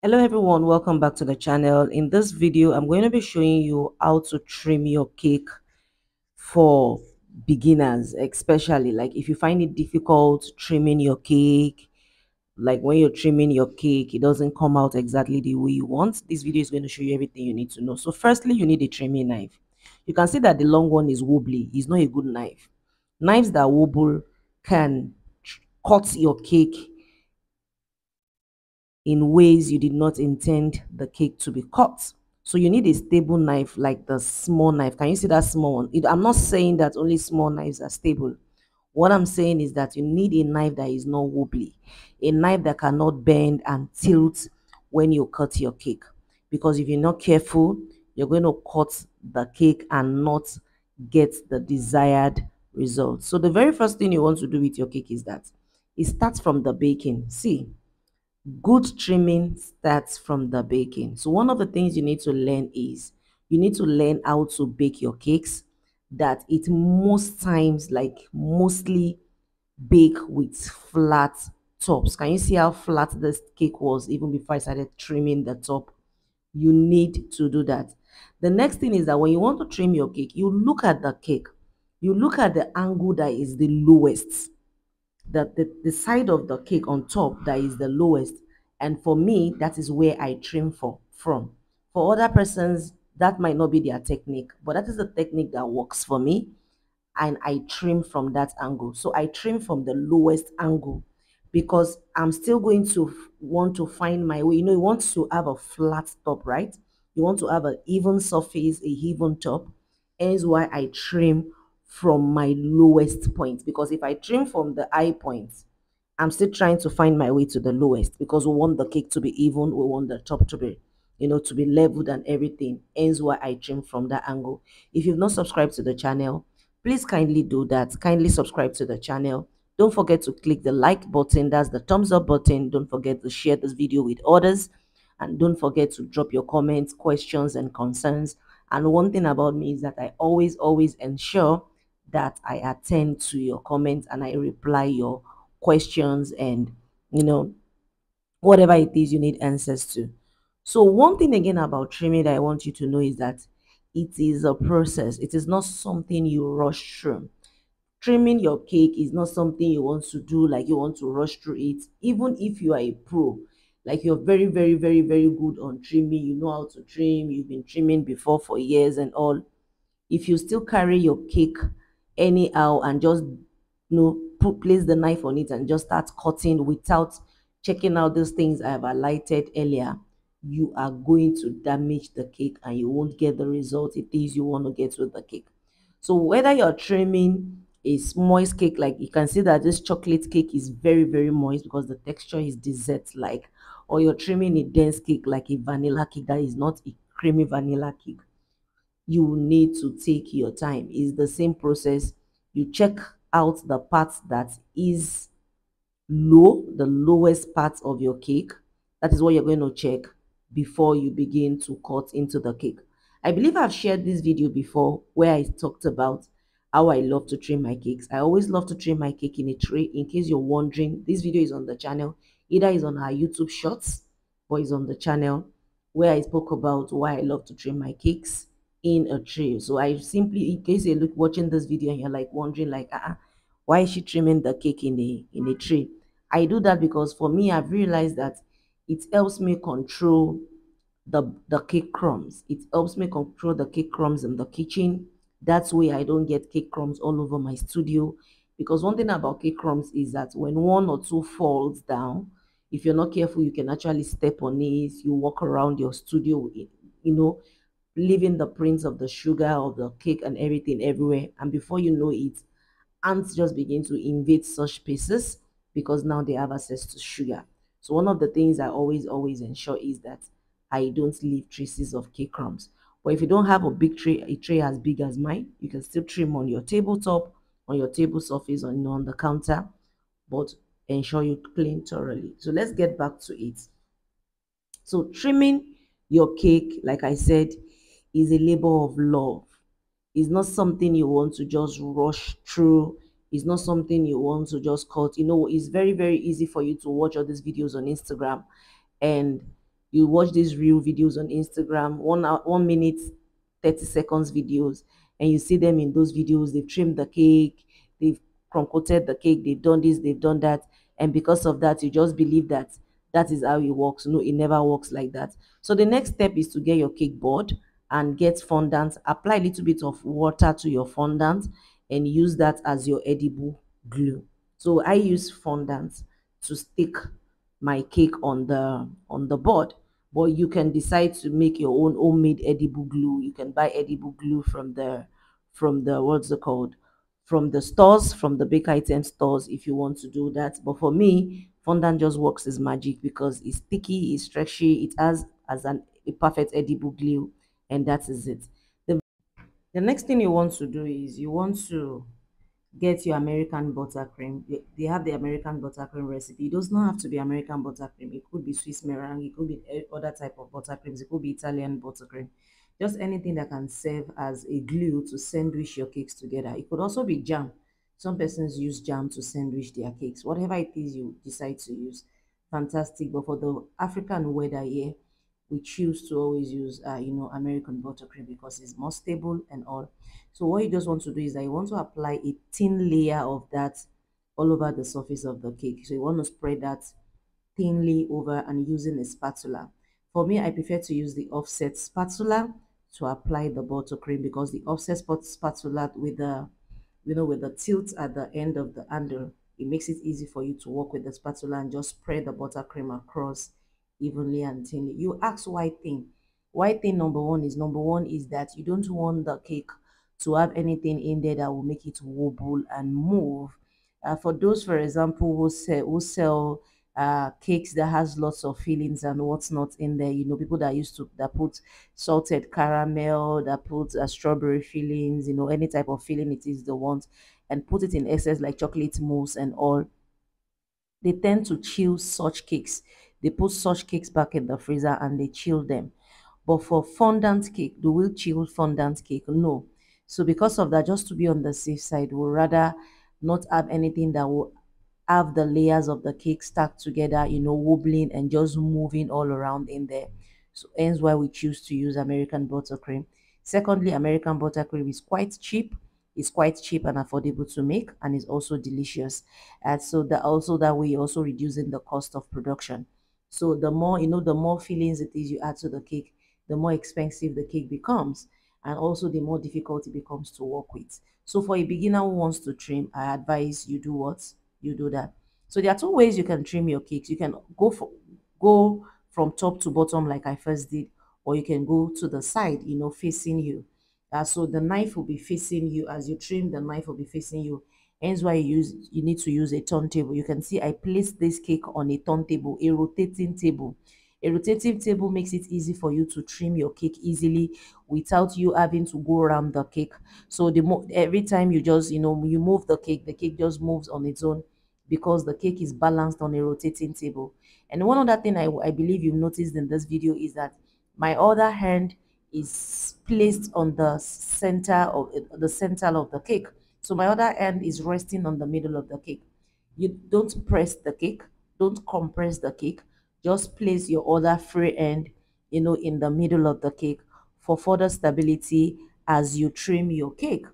Hello everyone, welcome back to the channel. In this video I'm going to be showing you how to trim your cake for beginners, especially like if you find it difficult trimming your cake, like when you're trimming your cake it doesn't come out exactly the way you want. This video is going to show you everything you need to know. So firstly, you need a trimming knife. You can see that the long one is wobbly. It's not a good knife. Knives that wobble can cut your cake in ways you did not intend the cake to be cut. So you need a stable knife like the small knife. Can you see that small one? I'm not saying that only small knives are stable. What I'm saying is that you need a knife that is not wobbly, a knife that cannot bend and tilt when you cut your cake. Because if you're not careful, you're going to cut the cake and not get the desired result. So the very first thing you want to do with your cake is that it starts from the baking. See, good trimming starts from the baking. So one of the things you need to learn is you need to learn how to bake your cakes, that it most times, like mostly, bake with flat tops. Can you see how flat this cake was even before I started trimming the top? You need to do that. The next thing is that when you want to trim your cake, you look at the cake, you look at the angle that is the lowest, the side of the cake on top that is the lowest. And for me, that is where I trim from. For other persons, that might not be their technique, but that is the technique that works for me. And I trim from that angle. So I trim from the lowest angle because I'm still going to want to find my way. You want to have a flat top, right? You want to have an even surface, a even top. Hence why I trim from my lowest point, because if I trim from the high point, I'm still trying to find my way to the lowest, because we want the cake to be even, we want the top to be, to be leveled and everything. Hence why I trim from that angle. If you've not subscribed to the channel, please kindly do that. Kindly subscribe to the channel. Don't forget to click the like button, that's the thumbs up button. Don't forget to share this video with others. And don't forget to drop your comments, questions, and concerns. And one thing about me is that I always ensure that I attend to your comments and I reply your questions and, you know, whatever it is you need answers to. So one thing again about trimming that I want you to know is that it is a process. It is not something you rush through. Trimming your cake is not something you want to do like you want to rush through it. Even if you are a pro, like you're very good on trimming, you know how to trim, you've been trimming before for years and all. If you still carry your cake anyhow and just place the knife on it and just start cutting without checking out those things I have highlighted earlier, you are going to damage the cake and you won't get the result it is you want to get with the cake. So whether you're trimming a moist cake, like you can see that this chocolate cake is very moist because the texture is dessert like, or you're trimming a dense cake like a vanilla cake that is not a creamy vanilla cake, you need to take your time. It's the same process. You check out the part that is low, the lowest part of your cake. That is what you're going to check before you begin to cut into the cake. I believe I've shared this video before where I talked about how I love to trim my cakes. I always love to trim my cake in a tray. In case you're wondering, this video is on the channel. Either is on our YouTube shorts or is on the channel where I spoke about why I love to trim my cakes in a tray. So I simply, in case you're watching this video and you're like wondering like, why is she trimming the cake in a tray? I do that because for me, I've realized that it helps me control the cake crumbs. It helps me control the cake crumbs in the kitchen. That's way I don't get cake crumbs all over my studio. Because one thing about cake crumbs is that when one or two falls down, if you're not careful, you can actually step on it. You walk around your studio, leaving the prints of the sugar of the cake and everything everywhere. And before you know it, ants just begin to invade such spaces because now they have access to sugar. So one of the things I always ensure is that I don't leave traces of cake crumbs. But if you don't have a big tray, a tray as big as mine, you can still trim on your tabletop, on your table surface, or on the counter, but ensure you clean thoroughly. So let's get back to it. So trimming your cake, like I said, is a labor of love. It's not something you want to just rush through. It's not something you want to just cut. It's very easy for you to watch all these videos on Instagram and You watch these real videos on Instagram, 1 minute 30 seconds videos, and you see them in those videos. They've trimmed the cake, they've concocted the cake, they've done this, they've done that, and because of that, you just believe that that is how it works. No, it never works like that. So the next step is to get your cake board and get fondant. Apply a little bit of water to your fondant and use that as your edible glue. So I use fondant to stick my cake on the board, but you can decide to make your own homemade edible glue. You can buy edible glue from the what's it called, from the stores, from the bake item stores, if you want to do that. But for me, fondant just works as magic because it's sticky, it's stretchy, it has as a perfect edible glue, and that is it. The next thing you want to do is you want to get your American buttercream. They have the American buttercream recipe. It does not have to be American buttercream. It could be Swiss meringue. It could be other type of buttercreams. It could be Italian buttercream. Just anything that can serve as a glue to sandwich your cakes together. It could also be jam. Some persons use jam to sandwich their cakes. Whatever it is you decide to use, fantastic. But for the African weather here, we choose to always use, American buttercream because it's more stable and all. So what you just want to do is that you want to apply a thin layer of that all over the surface of the cake. So you want to spread that thinly over and using a spatula. For me, I prefer to use the offset spatula to apply the buttercream because the offset spatula with the with the tilt at the end of the handle, it makes it easy for you to work with the spatula and just spread the buttercream across evenly and thinly. You ask why thin. Why thin? Number one is that you don't want the cake to have anything in there that will make it wobble and move. For those, for example, who sell cakes that has lots of fillings and what's not in there, people that used to that put salted caramel, that put strawberry fillings, any type of filling it is the ones, and put it in excess like chocolate mousse and all. They tend to chill such cakes. They put such cakes back in the freezer and they chill them. But for fondant cake, do we chill fondant cake? No. So because of that, just to be on the safe side, we'll rather not have anything that will have the layers of the cake stacked together, wobbling and just moving all around in there. So hence why we choose to use American buttercream. Secondly, American buttercream is quite cheap. It's quite cheap and affordable to make, and is also delicious. And so that way you're also reducing the cost of production. So the more the more fillings it is you add to the cake, the more expensive the cake becomes, and also the more difficult it becomes to work with. So for a beginner who wants to trim, I advise you do what? You do that. So there are two ways you can trim your cakes. You can go from top to bottom like I first did, or you can go to the side, facing you. So the knife will be facing you. As you trim, the knife will be facing you. Hence why you need to use a turntable. You can see I placed this cake on a turntable, a rotating table. A rotating table makes it easy for you to trim your cake easily without you having to go around the cake. So every time you just you move the cake just moves on its own because the cake is balanced on a rotating table. And one other thing I believe you've noticed in this video is that my other hand is placed on the center of the cake. So my other hand is resting on the middle of the cake. You don't press the cake, don't compress the cake. Just place your other free end, in the middle of the cake for further stability as you trim your cake.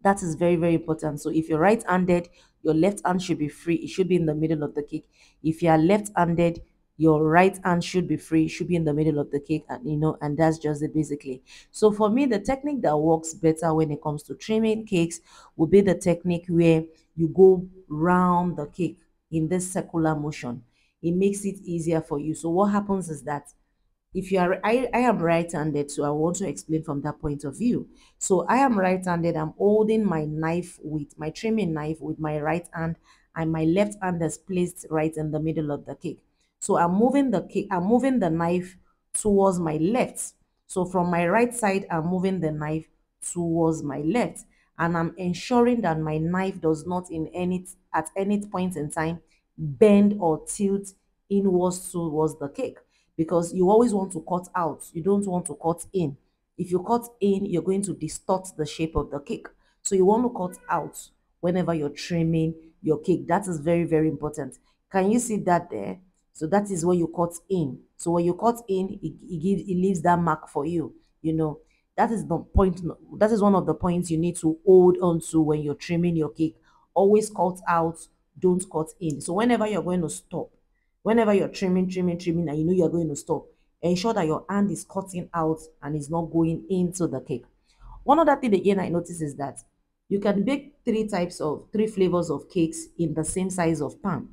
That is very, very important. So if you're right-handed, your left hand should be free. It should be in the middle of the cake. If you are left-handed, your right hand should be free. It should be in the middle of the cake, and and that's just it basically. So for me, the technique that works better when it comes to trimming cakes will be the technique where you go round the cake in this circular motion. It makes it easier for you. So what happens is that if you are I am right-handed, so I want to explain from that point of view. So I am right-handed. I'm holding my knife with my trimming knife with my right hand, and my left hand is placed right in the middle of the cake. So I'm moving the knife towards my left. So from my right side, I'm moving the knife towards my left, and I'm ensuring that my knife does not at any point in time bend or tilt inwards towards the cake, because you always want to cut out. You don't want to cut in. If you cut in, you're going to distort the shape of the cake. So you want to cut out whenever you're trimming your cake. That is very, very important. Can you see that there? So that is where you cut in. So when you cut in, it leaves that mark for you. You know, that is the point. That is one of the points you need to hold on to when you're trimming your cake. Always cut out, don't cut in. So whenever you're going to stop, whenever you're trimming, and you know you're going to stop, ensure that your hand is cutting out and is not going into the cake. One other thing again I notice is that you can bake three flavors of cakes in the same size of pan,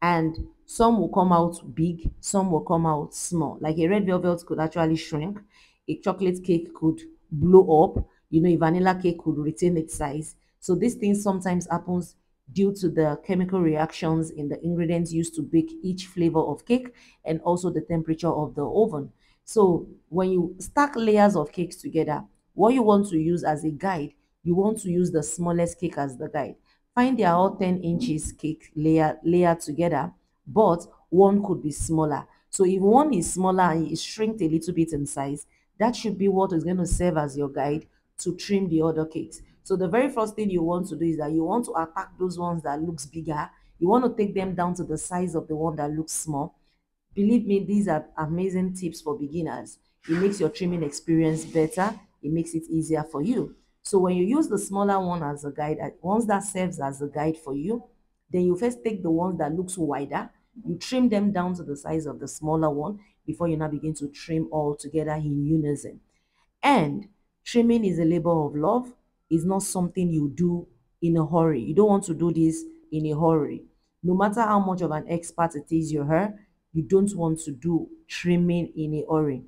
and some will come out big, some will come out small. Like a red velvet could actually shrink, a chocolate cake could blow up, you know, a vanilla cake could retain its size. So these things sometimes happens due to the chemical reactions in the ingredients used to bake each flavor of cake, and also the temperature of the oven. So when you stack layers of cakes together, what you want to use as a guide, you want to use the smallest cake as the guide. Find they are all 10 inches cake layer together, but one could be smaller. So if one is smaller and it shrinked a little bit in size, that should be what is going to serve as your guide to trim the other cakes. So the very first thing you want to do is that you want to attack those ones that looks bigger. You want to take them down to the size of the one that looks small. Believe me, these are amazing tips for beginners. It makes your trimming experience better. It makes it easier for you. So when you use the smaller one as a guide, once that serves as a guide for you, then you first take the ones that looks wider, you trim them down to the size of the smaller one before you now begin to trim all together in unison. And trimming is a labor of love. It's not something you do in a hurry. You don't want to do this in a hurry. No matter how much of an expert it is you don't want to do trimming in a hurry.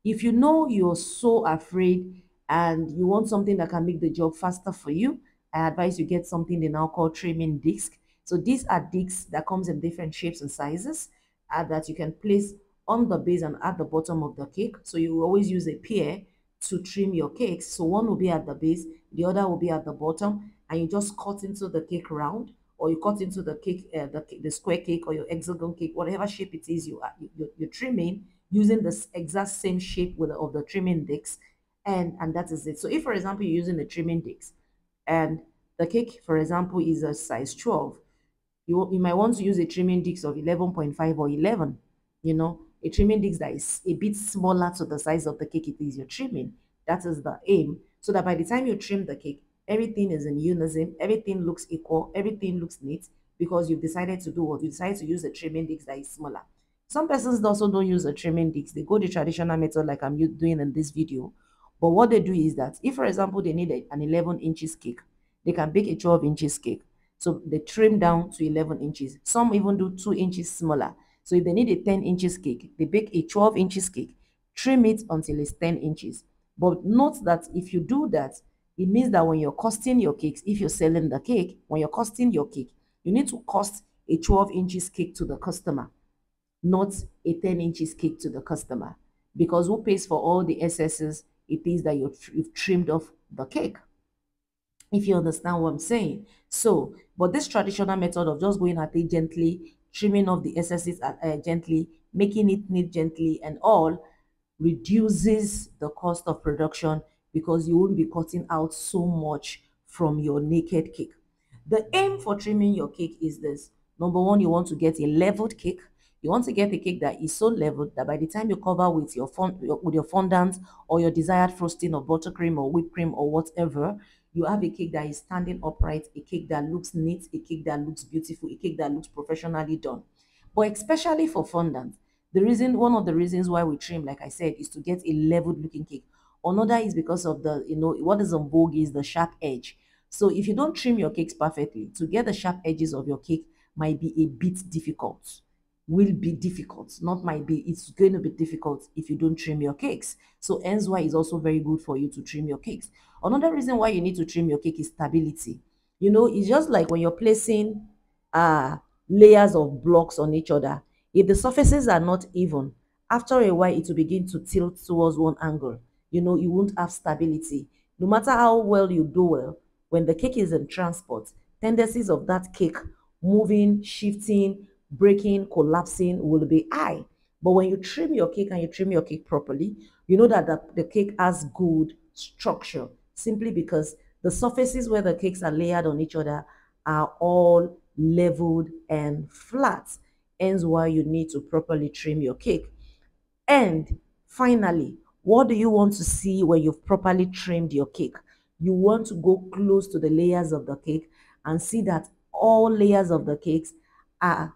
If you know you're so afraid and you want something that can make the job faster for you, I advise you get something they now call trimming disc. So these are discs that comes in different shapes and sizes that you can place on the base and at the bottom of the cake. So you will always use a pear to trim your cakes. So one will be at the base, the other will be at the bottom, and you just cut into the cake round, or you cut into the cake, the square cake or your hexagon cake, whatever shape it is you're trimming, using the exact same shape of the trimming discs, and that is it. So if, for example, you're using the trimming discs, and the cake, for example, is a size 12, you might want to use a trimming disc of 11.5 or 11, you know, a trimming disc that is a bit smaller to the size of the cake it is you're trimming. That is the aim, so that by the time you trim the cake, everything is in unison, everything looks equal, everything looks neat, because you've decided to do what? You decided to use a trimming disc that is smaller. Some persons also don't use a trimming disc. They go the traditional method like I'm doing in this video. But what they do is that if, for example, they need an 11 inches cake, they can bake a 12 inches cake. So they trim down to 11 inches. Some even do 2 inches smaller. So if they need a 10 inches cake, they bake a 12 inches cake, trim it until it's 10 inches. But note that if you do that, it means that when you're costing your cakes, if you're selling the cake, when you're costing your cake, you need to cost a 12 inches cake to the customer, not a 10 inches cake to the customer. Because who pays for all the excesses it is that you've trimmed off the cake? If you understand what I'm saying. So, but this traditional method of just going at it gently, trimming off the excesses gently, making it neat gently, and all reduces the cost of production, because you won't be cutting out so much from your naked cake. The aim for trimming your cake is this. Number one, you want to get a leveled cake. You want to get a cake that is so leveled that by the time you cover with with your fondant or your desired frosting of buttercream or whipped cream or whatever, you have a cake that is standing upright, a cake that looks neat, a cake that looks beautiful, a cake that looks professionally done. But especially for fondant, one of the reasons why we trim, like I said, is to get a leveled looking cake. Another is because of what is on vogue is the sharp edge. So if you don't trim your cakes perfectly, to get the sharp edges of your cake might be a bit difficult. Will be difficult, not might be, it's going to be difficult if you don't trim your cakes. So hence why it's also very good for you to trim your cakes. Another reason why you need to trim your cake is stability. You know, it's just like when you're placing uh layers of blocks on each other. If the surfaces are not even, after a while it will begin to tilt towards one angle. You know, you won't have stability. No matter how well you do well, when the cake is in transport, tendencies of that cake moving, shifting, breaking, collapsing will be high. But when you trim your cake and you trim your cake properly, you know that the cake has good structure, simply because the surfaces where the cakes are layered on each other are all leveled and flat. hence why you need to properly trim your cake. And finally, what do you want to see when you've properly trimmed your cake? You want to go close to the layers of the cake and see that all layers of the cakes are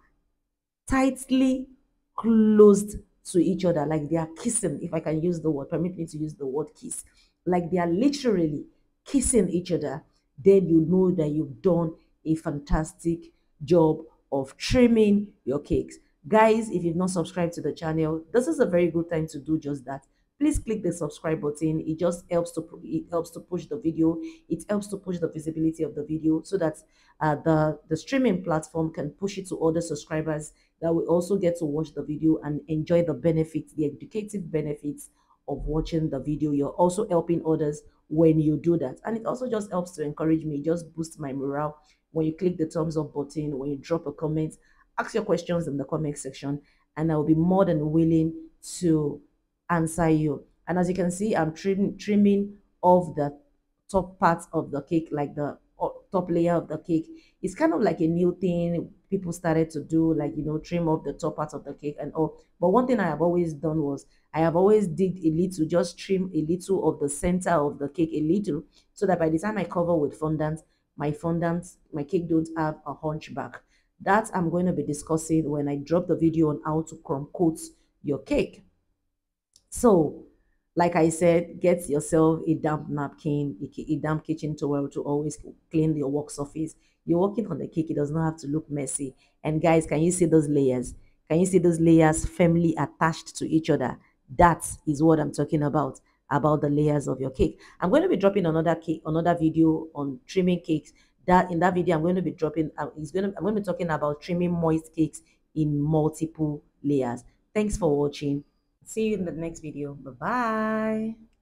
tightly closed to each other, like they are kissing. If I can use the word, permit me to use the word kiss, like they are literally kissing each other. Then you know that you've done a fantastic job of trimming your cakes. Guys, if you've not subscribed to the channel, this is a very good time to do just that. Please click the subscribe button. It just helps to push the video. It helps to push the visibility of the video so that the streaming platform can push it to other subscribers that will also get to watch the video and enjoy the benefits, the educative benefits of watching the video. You're also helping others when you do that. And it also just helps to encourage me, just boost my morale when you click the thumbs up button, when you drop a comment, ask your questions in the comment section, and I will be more than willing to answer you. And as you can see, I'm trimming off the top part of the cake, like the top layer of the cake. It's kind of like a new thing people started to do, like, trim off the top part of the cake and all. But one thing I have always done was I have always did a little, just trim a little of the center of the cake, a little, so that by the time I cover with fondant, my cake don't have a hunchback. That I'm going to be discussing when I drop the video on how to crumb coat your cake. So, like I said, get yourself a damp napkin, a damp kitchen towel to always clean your work surface. You're working on the cake, it does not have to look messy. And guys, can you see those layers? Can you see those layers firmly attached to each other? That is what I'm talking about the layers of your cake. I'm going to be dropping another video on trimming cakes. That in that video, I'm going to be dropping. I'm going to be talking about trimming moist cakes in multiple layers. Thanks for watching. See you in the next video. Bye bye.